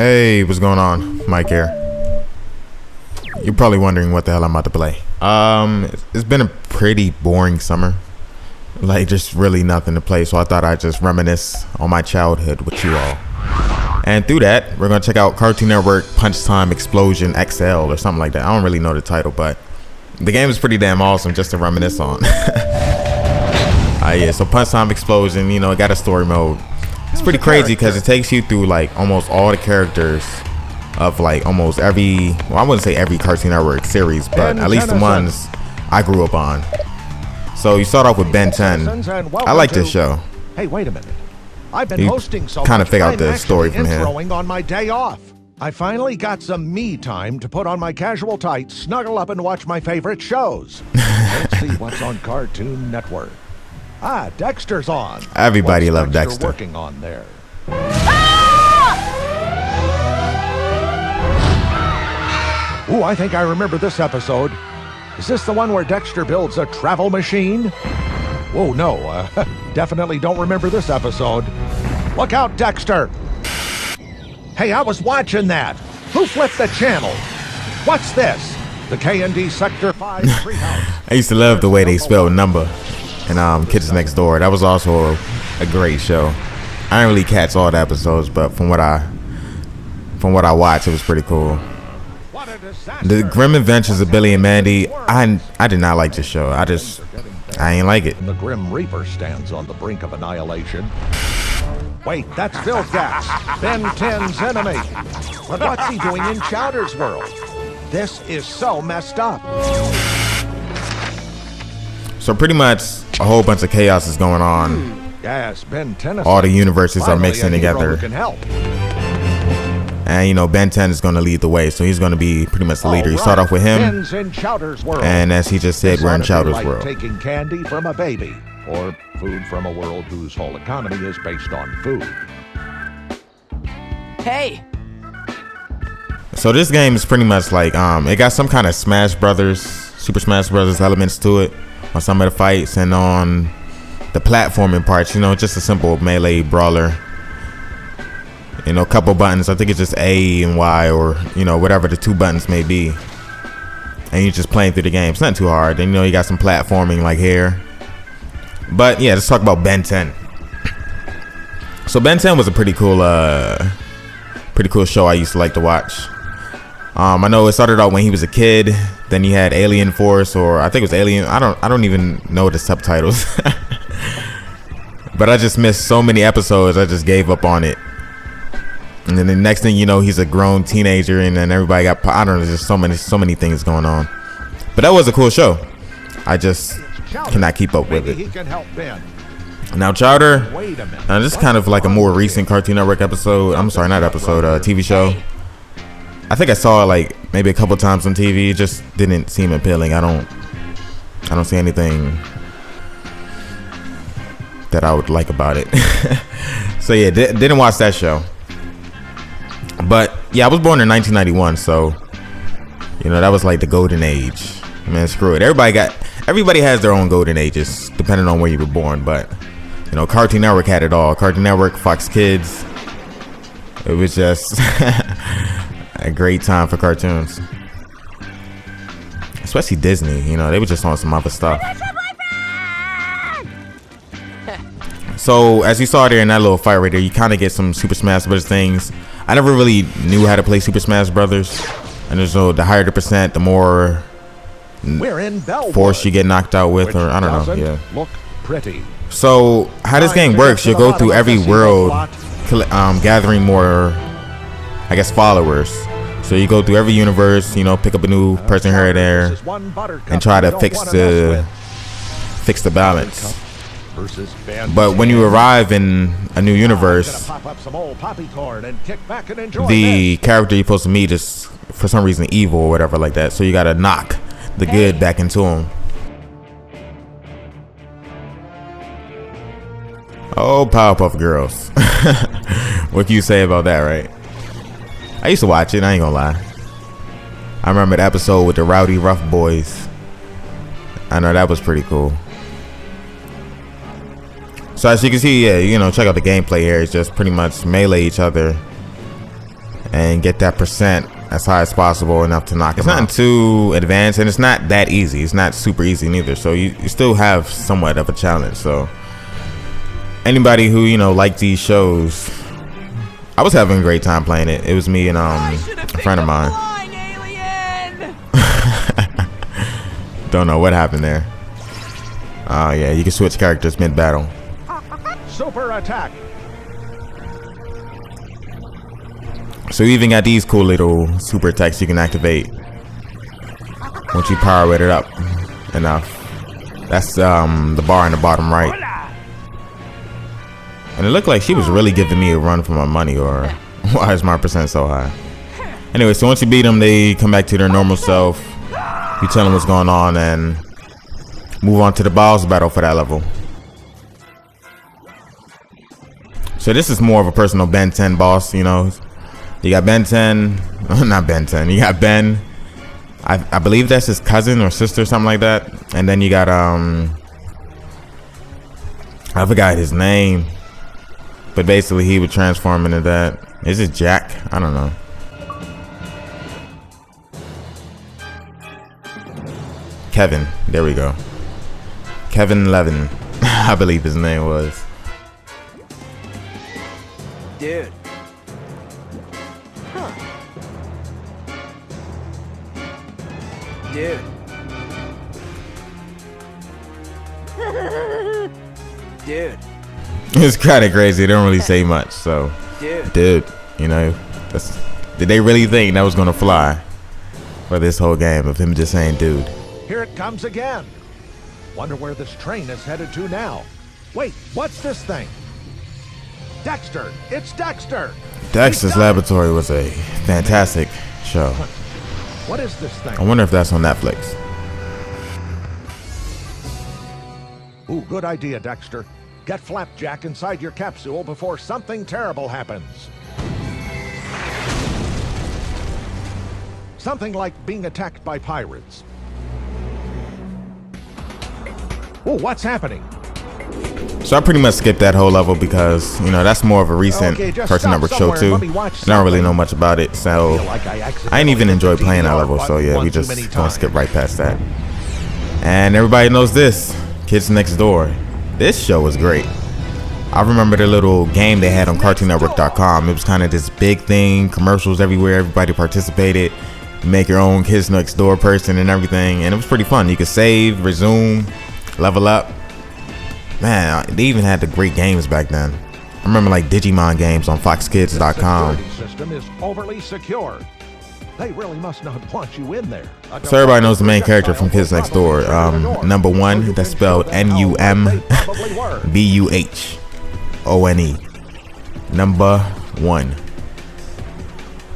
Hey, what's going on? Mike here. You're probably wondering what the hell I'm about to play. It's been a pretty boring summer. Like, just really nothing to play, so I thought I'd just reminisce on my childhood with you all. And through that, we're gonna check out Cartoon Network Punch Time Explosion XL or something like that. I don't really know the title, but the game is pretty damn awesome just to reminisce on. Yeah, so Punch Time Explosion, you know, it got a story mode. It's pretty crazy because it takes you through like almost all the characters of like almost every, well, I wouldn't say every Cartoon Network series, but at least the ones I grew up on. So you start off with Ben 10. I like this show. Hey, wait a minute. I've been hosting so kind of figure out the story from here. On my day off. I finally got some me time to put on my casual tights, snuggle up and watch my favorite shows. Let's see what's on Cartoon Network. Ah, Dexter's on. Everybody loved Dexter. Working on there. Ooh, I think I remember this episode. Is this the one where Dexter builds a travel machine? Whoa, no, definitely don't remember this episode. Look out, Dexter! Hey, I was watching that. Who flipped the channel? What's this? The K&D Sector 5 treehouse. I used to love the way they spelled number and Kids Next Door. That was also a great show. I didn't really catch all the episodes, but from what I watched, it was pretty cool. The Grim Adventures of Billy and Mandy. I did not like this show. I ain't like it. The Grim Reaper stands on the brink of annihilation. Wait, that's Vilgax, Ben 10's enemy. But what's he doing in Chowder's world? This is so messed up. So pretty much a whole bunch of chaos is going on. Yes, Ben 10. All the universes are mixing together. Can help. And you know, Ben 10 is going to lead the way, so he's going to be pretty much the leader. You start off with him, and as he just said, we're in Chowder's world. Taking candy from a baby, or food from a world whose whole economy is based on food. Hey. So this game is pretty much like it got some kind of Smash Brothers, Super Smash Brothers elements to it on some of the fights, and on the platforming parts. You know, just a simple melee brawler. You know, a couple buttons. I think it's just A and Y, or you know, whatever the two buttons may be. And you're just playing through the game. It's not too hard. And you know, you got some platforming like here. But yeah, let's talk about Ben 10. So Ben 10 was a pretty cool show I used to like to watch. I know it started out when he was a kid. Then you had Alien Force, or I think it was Alien. I don't even know the subtitles. But I just missed so many episodes. I just gave up on it. And then the next thing you know, he's a grown teenager, and then everybody got, I don't know, there's just so many things going on. But that was a cool show. I just cannot keep up with it. Now Chowder, this is kind of like a more recent Cartoon Network episode. I'm sorry, not episode, TV show. I think I saw it like maybe a couple times on TV. It just didn't seem appealing. I don't see anything that I would like about it. So yeah, didn't watch that show. But yeah, I was born in 1991, so you know, that was like the golden age. Man, screw it. Everybody has their own golden ages depending on where you were born. But you know, Cartoon Network had it all. Cartoon Network, Fox Kids. It was just a great time for cartoons, especially Disney. You know, they were just on some other stuff. So as you saw there in that little fight right there, you kind of get some Super Smash Brothers things. I never really knew how to play Super Smash Brothers, and so the higher the percent, the more force you get knocked out with, or I don't know. Yeah. Look pretty. So how this game works, you'll go through every world, gathering more, I guess, followers. So you go through every universe, you know, pick up a new person here or there, and try to fix the balance. But when you arrive in a new universe, the character you're supposed to meet is for some reason evil or whatever like that. So you gotta knock the good back into him. Oh, Powerpuff Girls. What can you say about that, right? I used to watch it, I ain't gonna lie. I remember the episode with the Rowdy Rough Boys. I know that was pretty cool. So as you can see, yeah, you know, check out the gameplay here. It's just pretty much melee each other. and get that percent as high as possible, enough to knock him out. It's not too advanced, and it's not that easy. It's not super easy neither, so you still have somewhat of a challenge. So anybody who, you know, like these shows, I was having a great time playing it. It was me and a friend of mine. Don't know what happened there. Oh yeah, you can switch characters mid-battle. Super attack. So you even got these cool little super attacks you can activate once you power it up enough. That's the bar in the bottom right. And it looked like she was really giving me a run for my money, or why is my percent so high? Anyway, so once you beat them, they come back to their normal self. You tell them what's going on and move on to the boss battle for that level. So this is more of a personal Ben 10 boss, you know. You got Ben 10, not Ben 10, you got Ben, I believe that's his cousin or sister, something like that. And then you got, I forgot his name, but basically he would transform into that. Is it Jack? I don't know. Kevin, there we go. Kevin Levin, I believe his name was. Dude. Dude. Dude. It's kind of crazy. They don't really say much, so. Dude, you know, did they really think that was gonna fly for this whole game of him just saying dude? Here it comes again. Wonder where this train is headed to now. Wait, what's this thing? Dexter, it's Dexter. Dexter's Laboratory was a fantastic show. What is this thing? I wonder if that's on Netflix. Ooh, good idea, Dexter. Get Flapjack inside your capsule before something terrible happens. Something like being attacked by pirates. Ooh, what's happening? So I pretty much skipped that whole level because, you know, that's more of a recent Cartoon Network show too. I don't really know much about it, so I didn't even enjoy playing that level. So yeah, we just gonna skip right past that. And everybody knows this, Kids Next Door. This show was great. I remember the little game they had on CartoonNetwork.com. It was kind of this big thing, commercials everywhere, everybody participated. You make your own Kids Next Door person and everything, and it was pretty fun. You could save, resume, level up. Man, they even had the great games back then. I remember like Digimon games on FoxKids.com. The security system is overly secure. They really must not want you in there. So everybody knows the main character from Kids Next Door. Number one, that's spelled NUMBUHONE. Number one.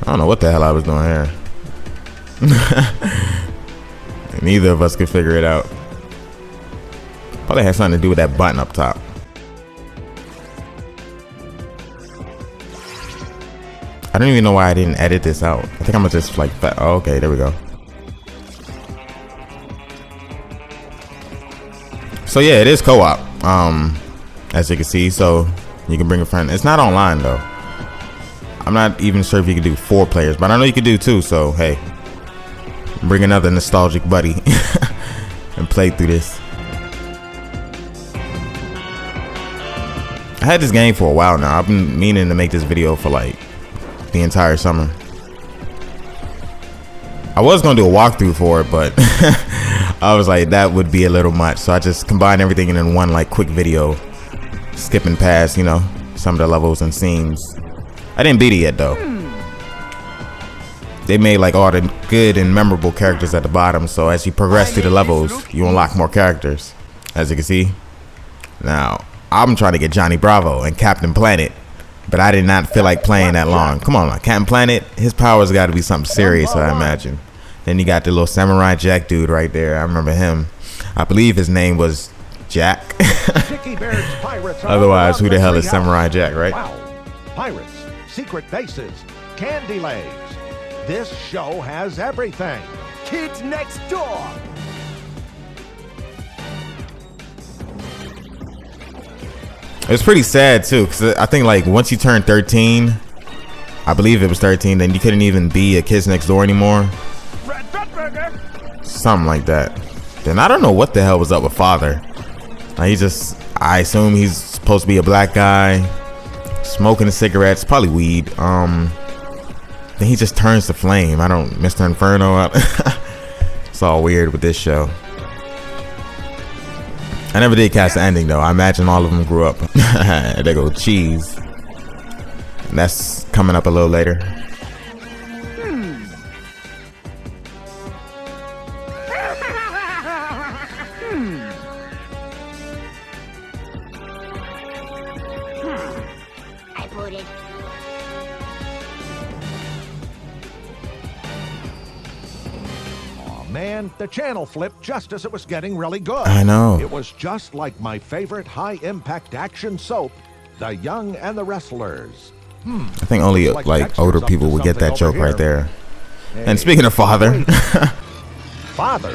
I don't know what the hell I was doing here. Neither of us could figure it out. Probably had something to do with that button up top. I don't even know why I didn't edit this out. I think I'm gonna just like, oh, okay, there we go. So yeah, it is co-op, as you can see, so you can bring a friend. It's not online though. I'm not even sure if you can do 4 players, but I know you can do 2, so hey, bring another nostalgic buddy and play through this. I had this game for a while now. I've been meaning to make this video for like the entire summer. I was gonna do a walkthrough for it, but I was like, that would be a little much. So I just combined everything in one like quick video, skipping past, you know, some of the levels and scenes. I didn't beat it yet though. They made like all the good and memorable characters at the bottom. So as you progress through the levels, you unlock more characters, as you can see. Now, I'm trying to get Johnny Bravo and Captain Planet, but I did not feel like playing that long. Come on, Captain Planet, his powers got to be something serious, I imagine. Then you got the little Samurai Jack dude right there. I remember him. I believe his name was Jack. Otherwise, who the hell is Samurai Jack, right? Wow. Pirates, secret bases, candy legs. This show has everything. Kids Next Door. It's pretty sad too, because I think like once you turn 13, I believe it was 13, then you couldn't even be a Kids Next Door anymore. Something like that. Then I don't know what the hell was up with Father. I assume he's supposed to be a black guy, smoking cigarettes, probably weed. Then he just turns to flame. Mr. Inferno. It's all weird with this show. I never did catch the ending though. I imagine all of them grew up. They go cheese. And that's coming up a little later. I voted. Man, the channel flipped just as it was getting really good. I know. It was just like my favorite high-impact action soap, The Young and the Wrestlers. I think only like older people would get that joke right there. Hey, And speaking of Father, Father?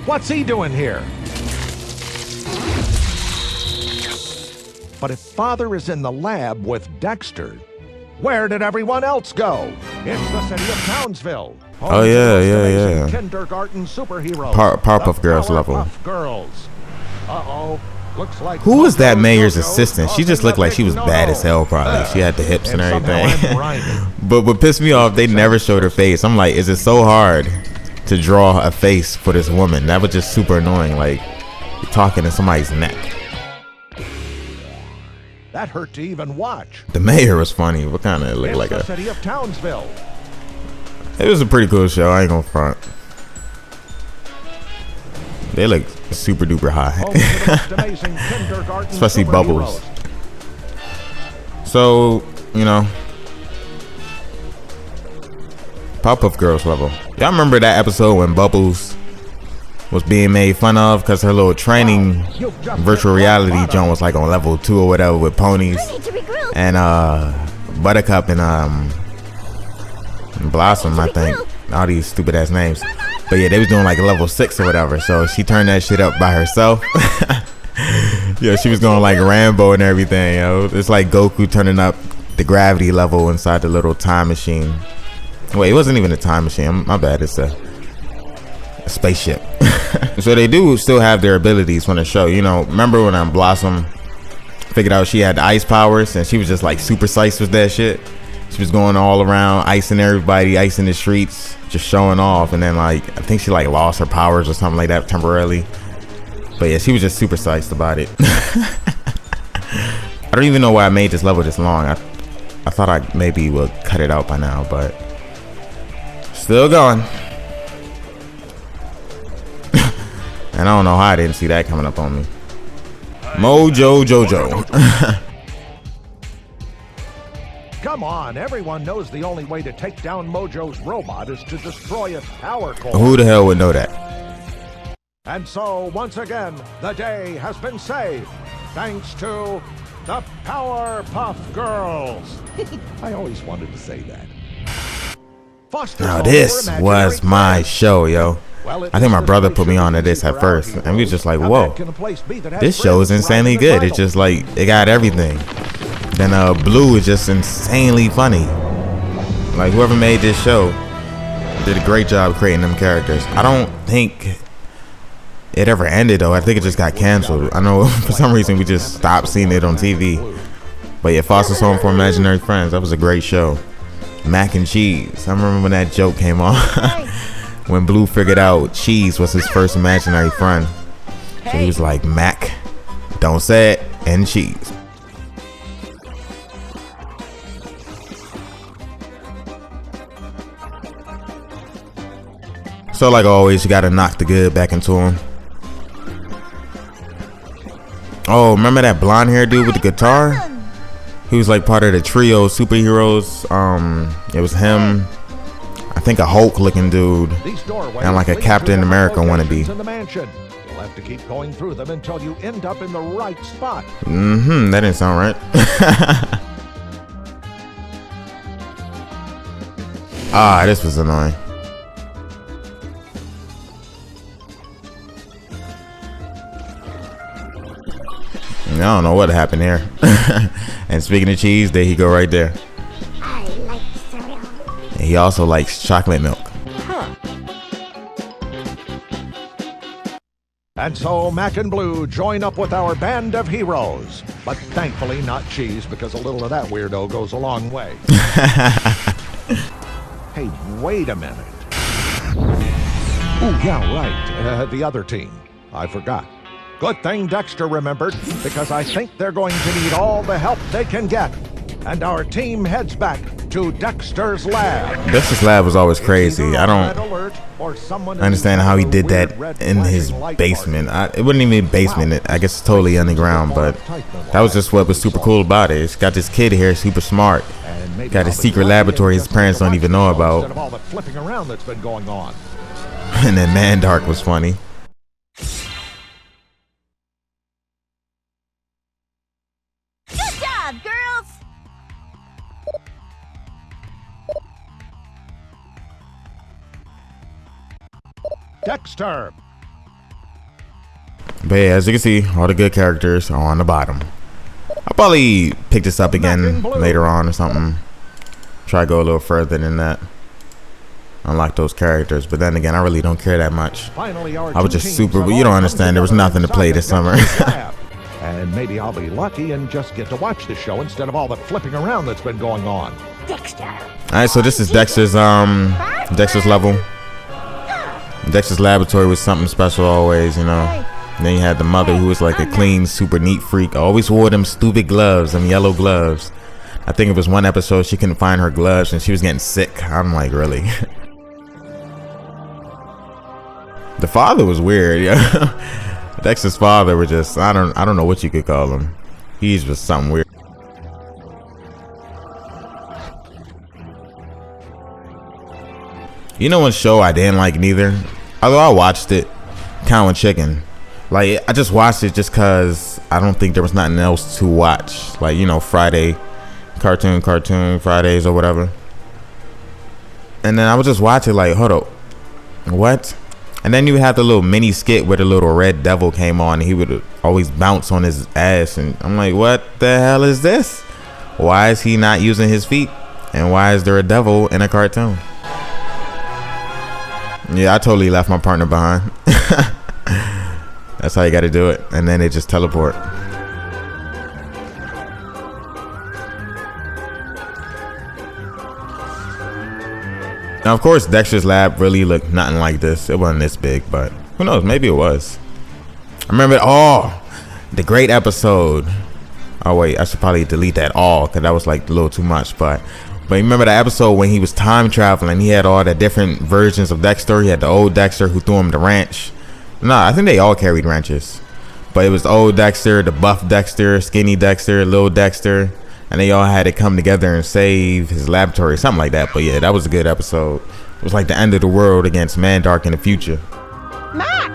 What's he doing here? But if Father is in the lab with Dexter, where did everyone else go? It's the city of Townsville. Oh, yeah. Kindergarten superheroes. Powerpuff Girls level. Powerpuff Girls. Uh-oh. Looks like who was that Mojo mayor's Jojo's assistant? She just causing looked a like she big was bad as hell, probably. no-no. She had the hips and somehow everything. I'm rhyming. But what pissed me off, they never showed her face. I'm like, is it so hard to draw a face for this woman? That was just super annoying. Like, you're talking to somebody's neck. That hurt to even watch. The mayor was funny. What kind of looked It's like the a... city of Townsville. It was a pretty cool show. I ain't gonna front. They look super duper high. Home to the most amazing kindergarten Especially superheroes. Bubbles. So, you know, Powerpuff Girls level. Y'all remember that episode when Bubbles was being made fun of because her little training virtual reality joint was like on level 2 or whatever with ponies I need to regroup. and Buttercup and Blossom, I think. All these stupid ass names. But yeah, they was doing like a level 6 or whatever. So she turned that shit up by herself. Yeah, she was going like Rambo and everything, yo. It's like Goku turning up the gravity level inside the little time machine. Wait, it wasn't even a time machine. My bad. It's a spaceship. So they do still have their abilities from the show. You know, remember when Blossom figured out she had the ice powers and she was just like super psyched with that shit? She was going all around icing everybody, icing the streets, just showing off. And then like, I think she like lost her powers or something like that temporarily. But yeah, she was just super psyched about it. I don't even know why I made this level this long. I thought I maybe would cut it out by now, but still going. And I don't know how I didn't see that coming up on me. Mojo Jojo. Come on, everyone knows the only way to take down Mojo's robot is to destroy its power core. Who the hell would know that? And so, once again, the day has been saved, thanks to the Powerpuff Girls. I always wanted to say that. Foster Now home this for was imaginary my friends. show, yo. Well, it I think is my the brother put me spaceship on to this at superhero first, and we was just like, heroes. whoa, How bad can a place be that has this show is friends insanely riding the good. It's title? just like, it got everything. Then Blue is just insanely funny. Like, whoever made this show did a great job creating them characters. I don't think it ever ended though. I think it just got canceled. I know for some reason we just stopped seeing it on TV. But yeah, Foster's Home for Imaginary Friends, that was a great show. Mac and Cheese. I remember when that joke came on. When Blue figured out Cheese was his first imaginary friend. So he was like, Mac, don't say it, and Cheese. So like always, you gotta knock the good back into him. Oh, remember that blonde hair dude with the guitar? He was like part of the trio of superheroes. It was him, I think a Hulk looking dude, and like a Captain America wannabe. In the mansion. You'll have to keep going through them until you end up in the right spot. That didn't sound right. Ah, this was annoying. I don't know what happened here. And speaking of cheese, there he go right there. I like And he also likes chocolate milk. And so Mac and Blue join up with our band of heroes. But thankfully not cheese, because a little of that weirdo goes a long way. Hey, wait a minute. Oh, yeah, right. The other team. I forgot. Good thing Dexter remembered, because I think they're going to need all the help they can get. And our team heads back to Dexter's lab. Dexter's lab was always crazy. I don't understand how he did that in his basement. It wasn't even a basement. I guess it's totally underground, but that was just what was super cool about it. It's got this kid here, super smart. Got a secret laboratory his parents don't even know about. Instead of all the flipping around that's been going on. And then Mandark was funny. Good job, girls! Dexter. But yeah, as you can see, all the good characters are on the bottom. I'll probably pick this up again later on or something. Try to go a little further than that. Unlock those characters, but then again, I really don't care that much. I was just super, but you don't understand, there was nothing to play this summer. And maybe I'll be lucky and just get to watch the show instead of all the flipping around that's been going on. Dexter. Alright, so this is Dexter's level. Dexter's laboratory was something special always, you know. And then you had the mother who was like a clean, super neat freak. Always wore them stupid gloves, them yellow gloves. I think it was one episode she couldn't find her gloves and she was getting sick. I'm like, really? The father was weird, yeah. Dexter's father was just, I don't know what you could call him. He's just something weird. You know one show I didn't like neither? Although I watched it, Cow and Chicken. Like, I just watched it just cause I don't think there was nothing else to watch. Like, you know, Friday, cartoon Fridays or whatever. And then I would just watch it like, hold up, what? And then you had the little mini skit where the little red devil came on and he would always bounce on his ass. And I'm like, what the hell is this? Why is he not using his feet? And why is there a devil in a cartoon? Yeah, I totally left my partner behind. That's how you got to do it. And then they just teleport. Now, of course, Dexter's lab really looked nothing like this. It wasn't this big, but who knows? Maybe it was. I remember, the great episode. Oh, wait, I should probably delete that all because that was like a little too much. But remember the episode when he was time traveling? He had all the different versions of Dexter. He had the old Dexter who threw him the wrench. Nah, I think they all carried wrenches. But it was old Dexter, the buff Dexter, skinny Dexter, little Dexter. And they all had to come together and save his laboratory, something like that. But yeah, that was a good episode. It was like the end of the world against Mandark in the future. Mac!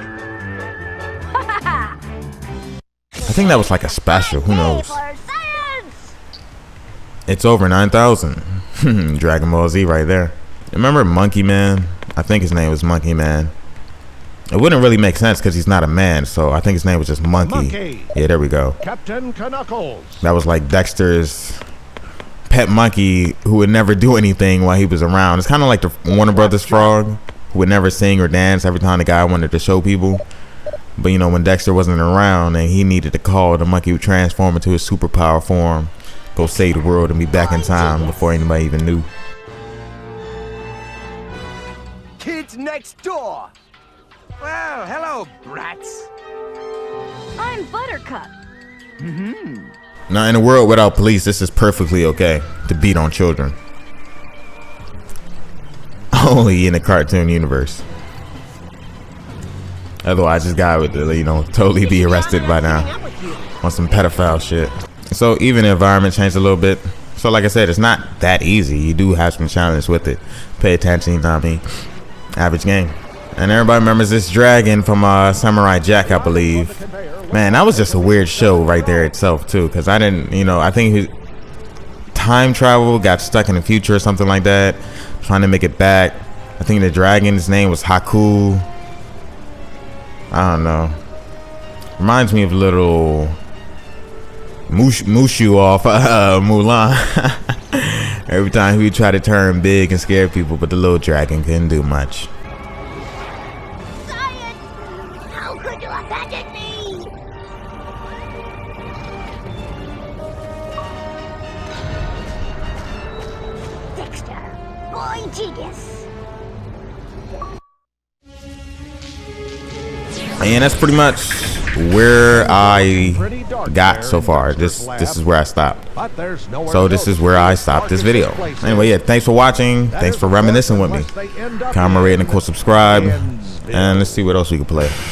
I think that was like a special, who knows? It's over 9,000. Dragon Ball Z right there. Remember Monkey Man? I think his name was Monkey Man. It wouldn't really make sense because he's not a man, so I think his name was just Monkey. Yeah, there we go. Captain Knuckles. That was like Dexter's pet monkey who would never do anything while he was around. It's kind of like the Warner Brothers frog who would never sing or dance every time the guy wanted to show people. But you know, when Dexter wasn't around and he needed to call, the monkey would transform into his superpower form, go save the world and be back in time before anybody even knew. Kids next door. Well, hello, brats. I'm Buttercup. Now, in a world without police, this is perfectly okay to beat on children. Only in the cartoon universe. Otherwise, this guy would, you know, totally be arrested by now on some pedophile shit. So even the environment changed a little bit. So like I said, it's not that easy. You do have some challenge with it. Pay attention, you know what I mean? Average game. And everybody remembers this dragon from Samurai Jack, I believe. Man, that was just a weird show right there itself too, because I didn't, you know, I think he time travel, got stuck in the future or something like that, trying to make it back. I think the dragon's name was Haku. I don't know. Reminds me of little Mushu off Mulan. Every time he would try to turn big and scare people, but the little dragon couldn't do much. Science! How could you abandon me? Dexter, boy genius. And that's pretty much where I got so far. This is where I stopped. So this is where I stopped this video. Anyway, yeah, thanks for watching. Thanks for reminiscing with me. Comment, rate, and of course subscribe. And let's see what else we can play.